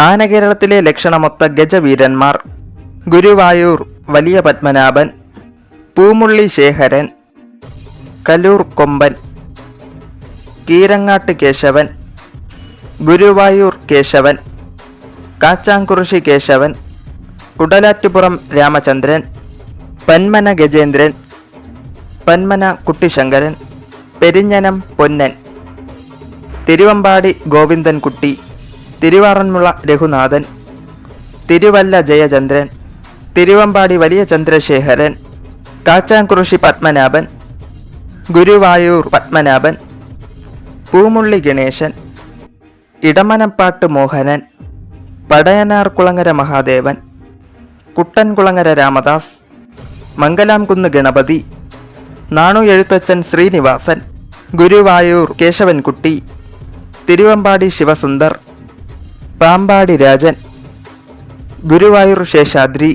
ആനകേരളത്തിലെ ലക്ഷണമൊത്ത ഗജവീരന്മാർ: ഗുരുവായൂർ വലിയ പത്മനാഭൻ, പൂമുള്ളി ശേഖരൻ, കലൂർ കൊമ്പൻ, കീരങ്ങാട്ട് കേശവൻ, ഗുരുവായൂർ കേശവൻ, കാച്ചാംകുറിശി കേശവൻ, കുടലാറ്റുപുറം രാമചന്ദ്രൻ, പന്മന ഗജേന്ദ്രൻ, പന്മന കുട്ടിശങ്കരൻ, പെരിഞ്ഞനം പൊന്നൻ, തിരുവമ്പാടി ഗോവിന്ദൻകുട്ടി, തിരുവാറന്മുള രഘുനാഥൻ, തിരുവല്ല ജയചന്ദ്രൻ, തിരുവമ്പാടി വലിയ ചന്ദ്രശേഖരൻ, കാച്ചാംകുറിശി പത്മനാഭൻ, ഗുരുവായൂർ പത്മനാഭൻ, പൂമുള്ളി ഗണേശൻ, ഇടമനപ്പാട്ട് മോഹനൻ, പടയനാർകുളങ്ങര മഹാദേവൻ, കുട്ടൻകുളങ്ങര രാമദാസ്, മംഗലാംകുന്ന് ഗണപതി, നാണു എഴുത്തച്ഛൻ ശ്രീനിവാസൻ, ഗുരുവായൂർ കേശവൻകുട്ടി, തിരുവമ്പാടി ശിവസുന്ദർ, പാമ്പാടി രാജൻ, ഗുരുവായൂർ ശേഷാദ്രി,